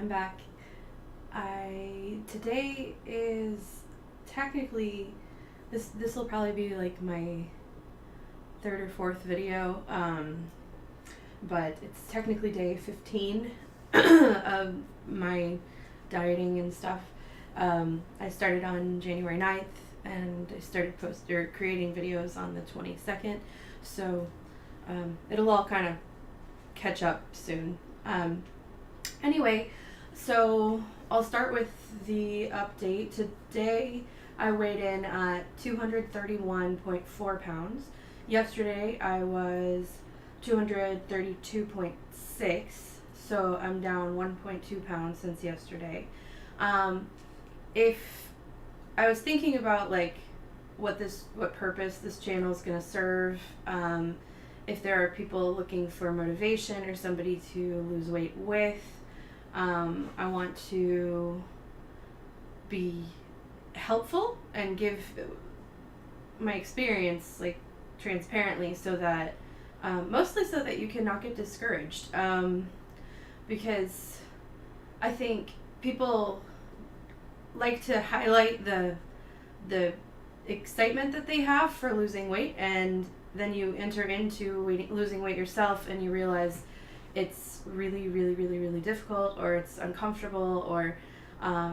I'm back. Today is technically this will probably be like my third or fourth video, but it's technically day 15 of my dieting and stuff. I started on January 9th and I started creating videos on the 22nd, so it'll all kind of catch up soon. Anyway, so I'll start with the update. Today I weighed in at 231.4 pounds. Yesterday I was 232.6, so I'm down 1.2 pounds since yesterday. If I was thinking about like what purpose this channel is going to serve, if there are people looking for motivation or somebody to lose weight with, I want to be helpful and give my experience like transparently, so that mostly so that you cannot get discouraged, because I think people like to highlight the excitement that they have for losing weight, and then you enter into losing weight yourself and you realize it's really, really, really, really difficult, or it's uncomfortable, or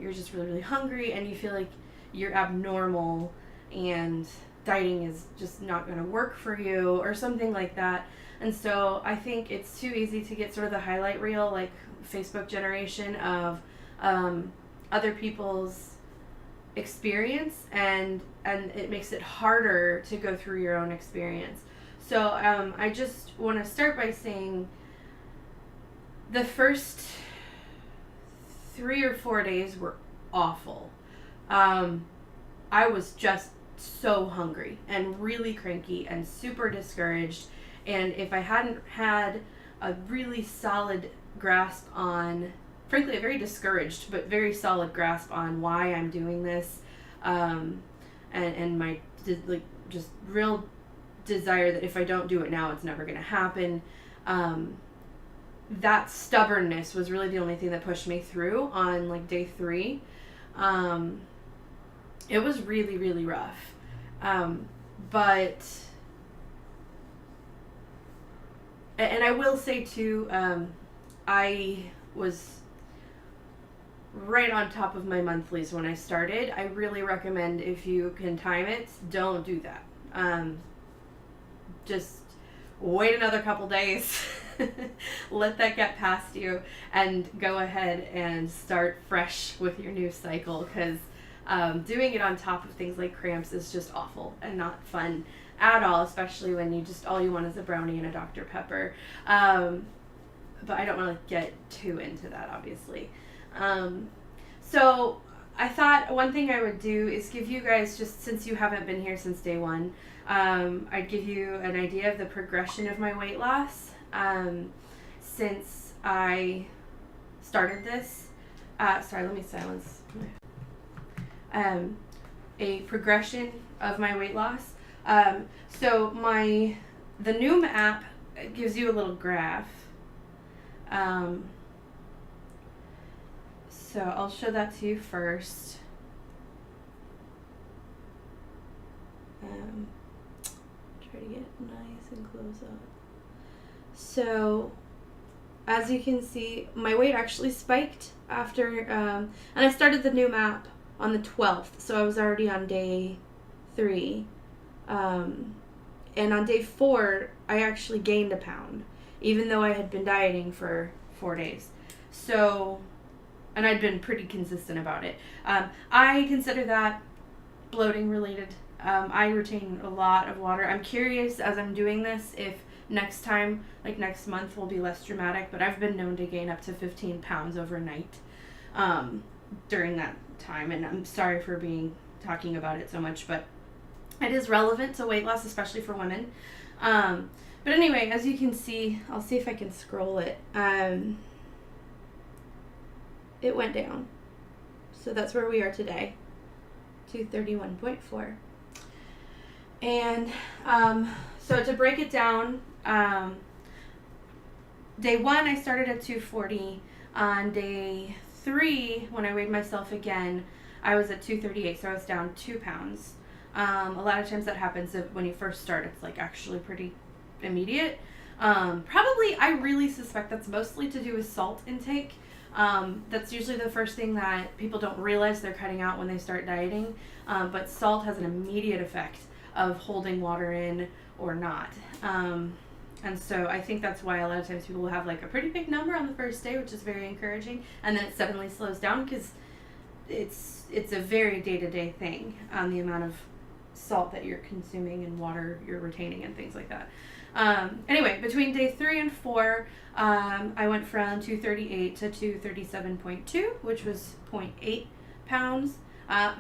you're just really, really hungry and you feel like you're abnormal and dieting is just not going to work for you or something like that. And so I think it's too easy to get sort of the highlight reel, like Facebook generation of other people's experience, and it makes it harder to go through your own experience. So I just want to start by saying the first 3 or 4 days were awful. I was just so hungry and really cranky and super discouraged, and if I hadn't had a really solid grasp on, frankly, a very discouraged but very solid grasp on why I'm doing this, and my just real desire that if I don't do it now, it's never going to happen. That stubbornness was really the only thing that pushed me through on like day 3. It was really, really rough. But I will say too, I was right on top of my monthlies when I started. I really recommend, if you can time it, don't do that. Just wait another couple days, let that get past you, and go ahead and start fresh with your new cycle, because doing it on top of things like cramps is just awful and not fun at all, especially when all you want is a brownie and a Dr. Pepper. But I don't want to get too into that, obviously. So I thought one thing I would do is give you guys, just since you haven't been here since day 1, I'd give you an idea of the progression of my weight loss since I started this. Sorry, let me silence. A progression of my weight loss. So the Noom app gives you a little graph. So I'll show that to you first. Try to get nice and close up. So as you can see, my weight actually spiked after, and I started the Noom app on the 12th, so I was already on day 3. And on day 4, I actually gained a pound, even though I had been dieting for 4 days. So, and I'd been pretty consistent about it. I consider that bloating related. I retain a lot of water. I'm curious as I'm doing this if next time, like next month, will be less dramatic, but I've been known to gain up to 15 pounds overnight during that time, and I'm sorry for talking about it so much, but it is relevant to weight loss, especially for women. But anyway, as you can see, I'll see if I can scroll it. It went down. So that's where we are today, 231.4. And so to break it down, day 1 I started at 240. On day 3, when I weighed myself again, I was at 238, so I was down 2 pounds. A lot of times that happens when you first start. It's like actually pretty immediate. Probably, I really suspect that's mostly to do with salt intake. That's usually the first thing that people don't realize they're cutting out when they start dieting. But salt has an immediate effect of holding water in or not. And so I think that's why a lot of times people will have like a pretty big number on the first day, which is very encouraging, and then it suddenly slows down because it's a very day-to-day thing, the amount of salt that you're consuming and water you're retaining and things like that. Anyway, between day 3 and 4, I went from 238 to 237.2, which was 0.8 pounds.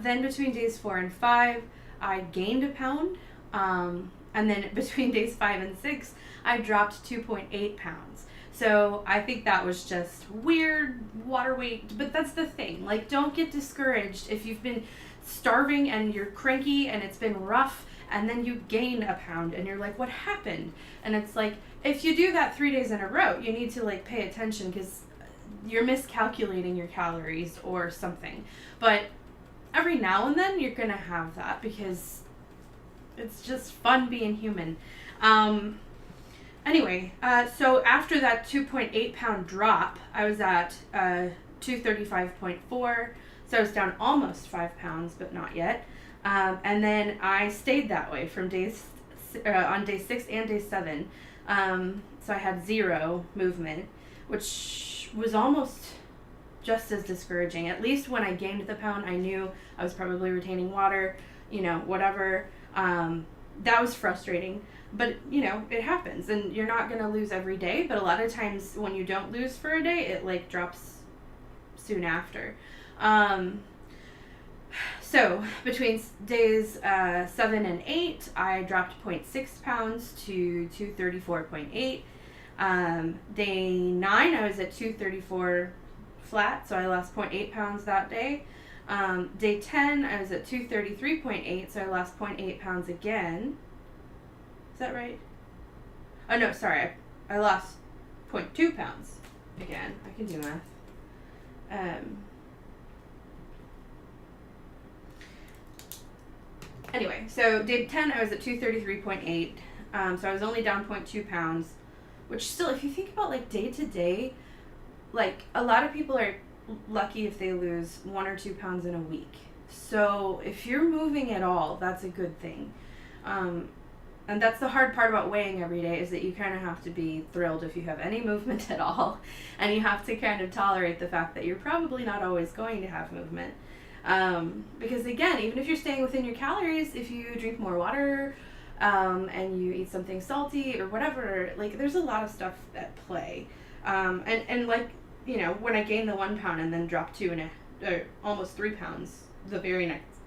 Then between days 4 and 5, I gained a pound. And then between days 5 and 6, I dropped 2.8 pounds. So I think that was just weird water weight. But that's the thing. Like, don't get discouraged if you've been starving and you're cranky and it's been rough and then you gain a pound and you're like, what happened? And it's like, if you do that 3 days in a row, you need to like pay attention because you're miscalculating your calories or something. But every now and then you're going to have that because it's just fun being human. Anyway, so after that 2.8 pound drop, I was at 235.4. So I was down almost 5 pounds, but not yet. And then I stayed that way from on day 6 and day 7. So I had 0 movement, which was almost just as discouraging. At least when I gained the pound, I knew I was probably retaining water, whatever. That was frustrating, but it happens, and you're not going to lose every day, but a lot of times when you don't lose for a day, it like drops soon after. So between days 7 and 8, I dropped 0.6 pounds to 234.8. Day 9, I was at 234 flat, so I lost 0.8 pounds that day. Day 10, I was at 233.8, so I lost 0.8 pounds again. Is that right? Oh, no, sorry. I lost 0.2 pounds again. I can do math. Anyway, so day 10, I was at 233.8, so I was only down 0.2 pounds, which still, if you think about, like, day to day, like, a lot of people are lucky if they lose 1 or 2 pounds in a week. So if you're moving at all, that's a good thing. And that's the hard part about weighing every day, is that you kind of have to be thrilled if you have any movement at all, and you have to kind of tolerate the fact that you're probably not always going to have movement. Because again, even if you're staying within your calories, if you drink more water, and you eat something salty or whatever, like, there's a lot of stuff at play. And like, when I gained the 1 pound and then dropped almost 3 pounds the very next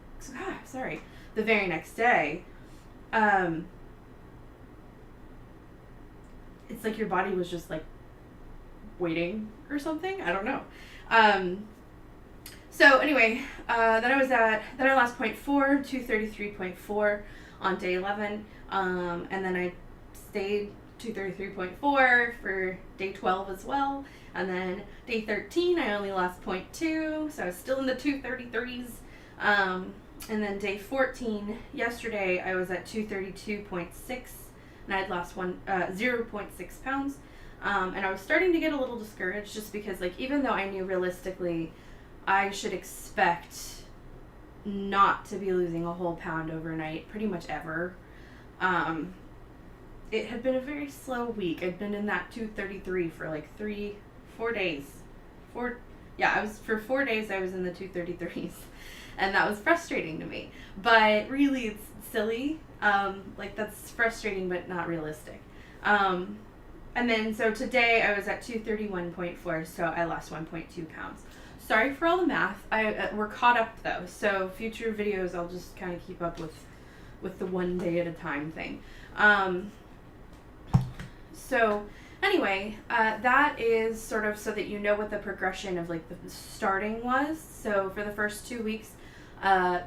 day, it's like your body was just like waiting or something. I don't know. So anyway, then I lost 0.4, 233.4 on day 11, and then I stayed 233.4 for day 12 as well, and then day 13 I only lost 0.2, so I was still in the 233s, and then day 14, yesterday, I was at 232.6, and I had lost 0.6 pounds, and I was starting to get a little discouraged just because, like, even though I knew realistically I should expect not to be losing a whole pound overnight pretty much ever, it had been a very slow week. I'd been in that 233 for like 4 days. For 4 days I was in the 233s, and that was frustrating to me. But really, it's silly. Like, that's frustrating but not realistic. And then, so today I was at 231.4, so I lost 1.2 pounds. Sorry for all the math. We're caught up though, so future videos I'll just kind of keep up with the 1 day at a time thing. So anyway, that is sort of so that you know what the progression of like the starting was. So for the first 2 weeks,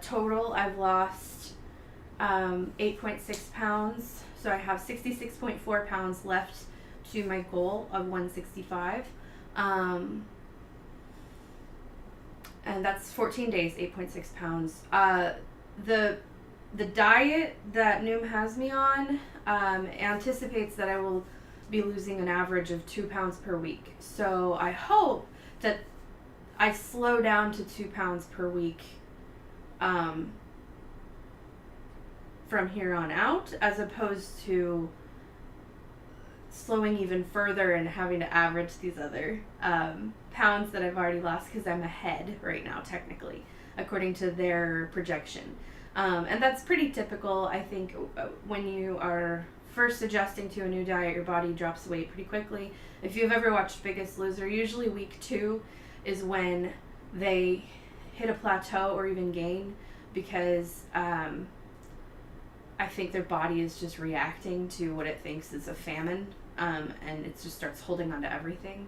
total I've lost 8.6 pounds. So I have 66.4 pounds left to my goal of 165. and that's 14 days, 8.6 pounds. The diet that Noom has me on anticipates that I will be losing an average of 2 pounds per week. So I hope that I slow down to 2 pounds per week from here on out, as opposed to slowing even further and having to average these other pounds that I've already lost, because I'm ahead right now, technically, according to their projection. And that's pretty typical. I think when you are first adjusting to a new diet, your body drops weight pretty quickly. If you've ever watched Biggest Loser, usually week 2 is when they hit a plateau or even gain, because I think their body is just reacting to what it thinks is a famine, and it just starts holding on to everything.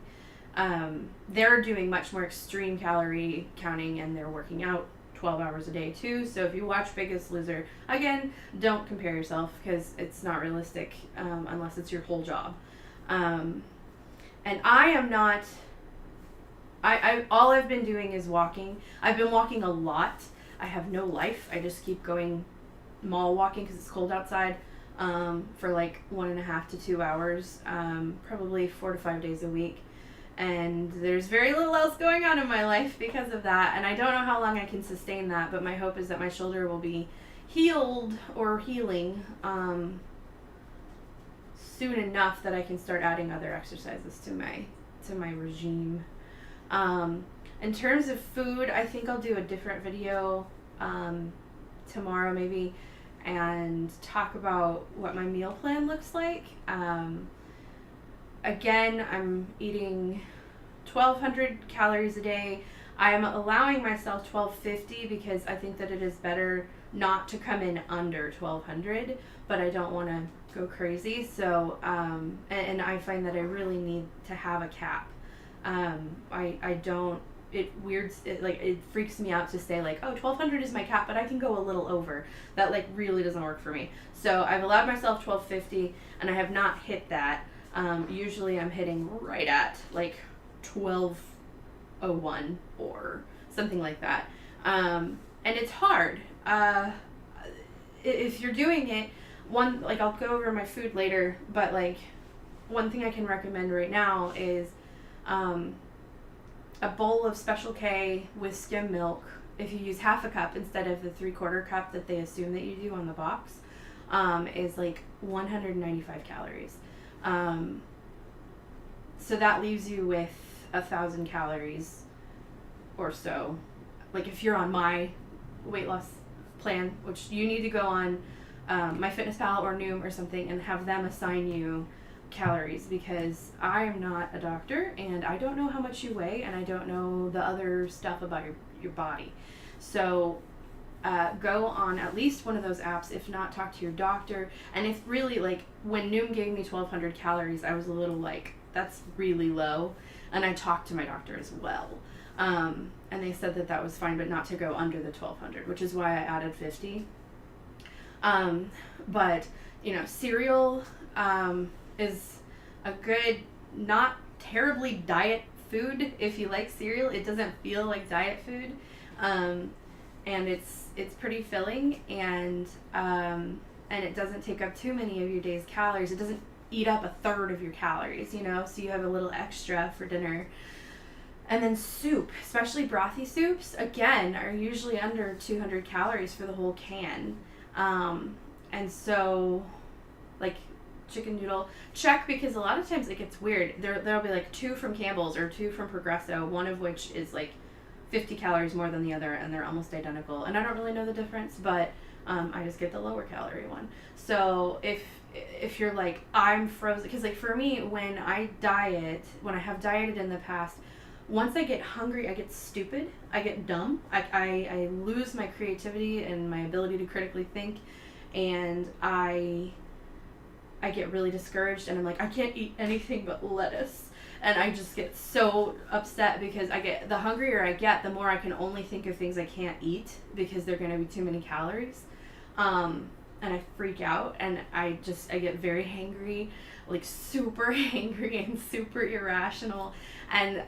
They're doing much more extreme calorie counting, and they're working out 12 hours a day too. So if you watch Biggest Loser, again, don't compare yourself, because it's not realistic unless it's your whole job. And I am not, all I've been doing is walking. I've been walking a lot. I have no life. I just keep going mall walking because it's cold outside for like 1.5 to 2 hours, probably 4 to 5 days a week. And there's very little else going on in my life because of that, and I don't know how long I can sustain that, but my hope is that my shoulder will be healed or healing soon enough that I can start adding other exercises to my regime. In terms of food, I think I'll do a different video tomorrow maybe, and talk about what my meal plan looks like. Again, I'm eating 1,200 calories a day. I'm allowing myself 1,250 because I think that it is better not to come in under 1,200, but I don't want to go crazy. So, and I find that I really need to have a cap. I don't, it freaks me out to say like, oh, 1,200 is my cap, but I can go a little over. That like really doesn't work for me. So I've allowed myself 1,250, and I have not hit that. Usually I'm hitting right at like 1201 or something like that. And it's hard. If you're doing it, I'll go over my food later, but like one thing I can recommend right now is a bowl of Special K with skim milk. If you use half a cup instead of the 3/4 cup that they assume that you do on the box, is like 195 calories. So that leaves you with 1,000 calories or so. Like if you're on my weight loss plan, which you need to go on MyFitnessPal or Noom or something and have them assign you calories, because I am not a doctor and I don't know how much you weigh, and I don't know the other stuff about your body. So go on at least one of those apps. If not, talk to your doctor. And if really, like, when Noom gave me 1,200 calories, I was a little like, that's really low. And I talked to my doctor as well. And they said that that was fine, but not to go under the 1,200, which is why I added 50. But, you know, cereal is a good, not terribly diet food. If you like cereal, it doesn't feel like diet food. And it's pretty filling, and it doesn't take up too many of your day's calories. It doesn't eat up 1/3 of your calories, you know, so you have a little extra for dinner. And then soup, especially brothy soups, again, are usually under 200 calories for the whole can. And so, like, chicken noodle, check, because a lot of times it gets weird. There'll be like 2 from Campbell's or 2 from Progresso, one of which is like 50 calories more than the other, and they're almost identical. And I don't really know the difference, but I just get the lower calorie one. So if you're like, I'm frozen, because like for me, when I have dieted in the past, once I get hungry, I get stupid, I get dumb, I lose my creativity and my ability to critically think, and I get really discouraged, and I'm like, I can't eat anything but lettuce. And I just get so upset, because the hungrier I get, the more I can only think of things I can't eat because they're going to be too many calories. and I freak out, and I get very hangry, like super angry and super irrational. And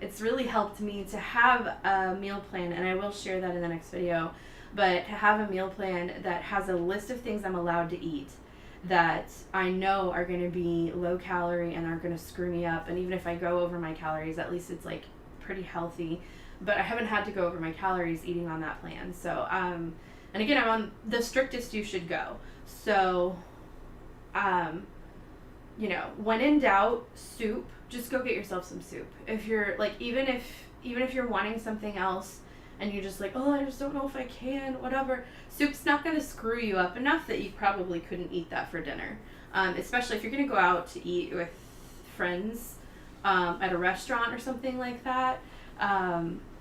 it's really helped me to have a meal plan, and I will share that in the next video, but to have a meal plan that has a list of things I'm allowed to eat that I know are going to be low calorie and aren't going to screw me up. And even if I go over my calories, at least it's like pretty healthy. But I haven't had to go over my calories eating on that plan. So, and again, I'm on the strictest you should go. So, you know, when in doubt, soup, just go get yourself some soup. If you're like, even if you're wanting something else and you're just like, oh, I just don't know if I can, whatever, soup's not going to screw you up enough that you probably couldn't eat that for dinner. Especially if you're going to go out to eat with friends at a restaurant or something like that.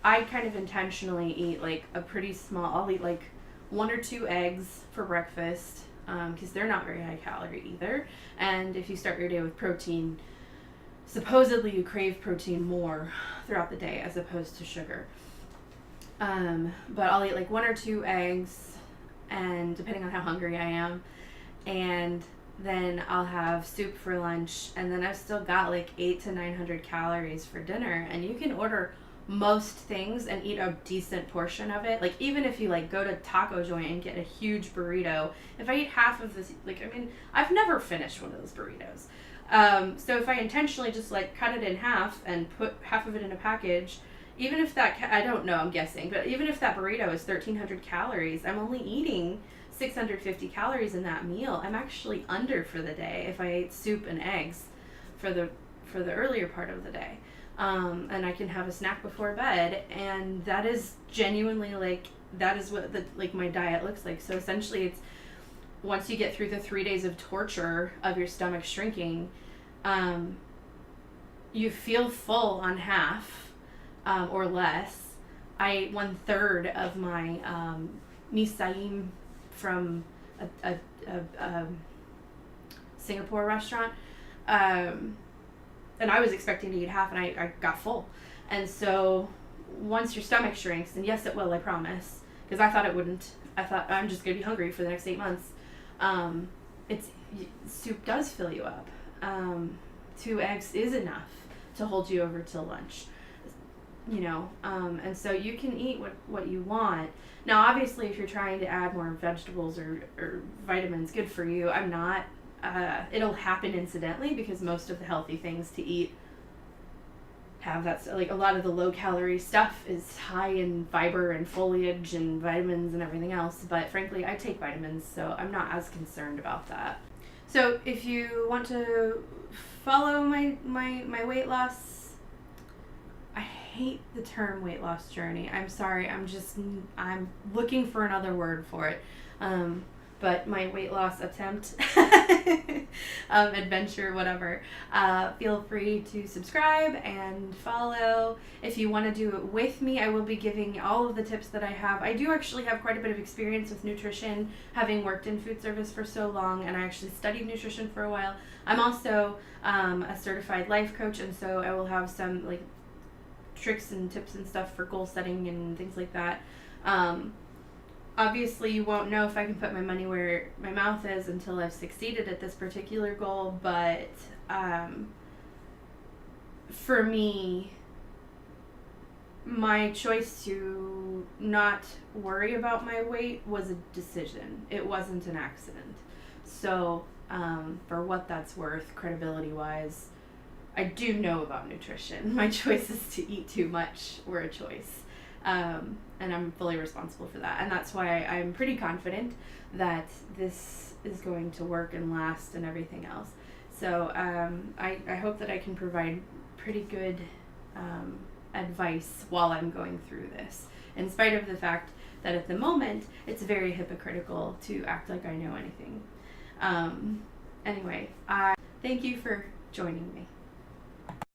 I kind of intentionally eat like a pretty small, I'll eat like 1 or 2 eggs for breakfast, because they're not very high calorie either. And if you start your day with protein, supposedly you crave protein more throughout the day as opposed to sugar. But I'll eat like 1 or 2 eggs, and depending on how hungry I am, and then I'll have soup for lunch, and then I've still got like 800 to 900 calories for dinner. And you can order most things and eat a decent portion of it. Like, even if you like go to taco joint and get a huge burrito, if I eat half of this, like, I mean, I've never finished one of those burritos. So if I intentionally just like cut it in half and put half of it in a package, even if that, I don't know, I'm guessing, but even if that burrito is 1,300 calories, I'm only eating 650 calories in that meal. I'm actually under for the day if I ate soup and eggs for the earlier part of the day. And I can have a snack before bed, and that is genuinely like, that is what my diet looks like. So essentially it's, once you get through the 3 days of torture of your stomach shrinking, you feel full on half, or less. I ate 1/3 of my misaim from a Singapore restaurant, and I was expecting to eat half, and I got full. And so once your stomach shrinks, and yes it will, I promise, because I thought it wouldn't. I thought I'm just gonna be hungry for the next 8 months. Soup does fill you up. 2 eggs is enough to hold you over till lunch. You know, and so you can eat what you want. Now, obviously, if you're trying to add more vegetables or vitamins, good for you. I'm not. It'll happen incidentally, because most of the healthy things to eat have that. Like, a lot of the low-calorie stuff is high in fiber and foliage and vitamins and everything else. But frankly, I take vitamins, so I'm not as concerned about that. So if you want to follow my weight loss, I hate the term weight loss journey. I'm sorry. I'm looking for another word for it. But my weight loss attempt, adventure, whatever, feel free to subscribe and follow. If you want to do it with me, I will be giving all of the tips that I have. I do actually have quite a bit of experience with nutrition, having worked in food service for so long, and I actually studied nutrition for a while. I'm also a certified life coach, and so I will have some like tricks and tips and stuff for goal setting and things like that. Obviously, you won't know if I can put my money where my mouth is until I've succeeded at this particular goal, but for me, my choice to not worry about my weight was a decision. It wasn't an accident. So, for what that's worth, credibility-wise, I do know about nutrition. My choices to eat too much were a choice. And I'm fully responsible for that. And that's why I'm pretty confident that this is going to work and last and everything else. So I hope that I can provide pretty good advice while I'm going through this, in spite of the fact that at the moment it's very hypocritical to act like I know anything. Anyway, thank you for joining me.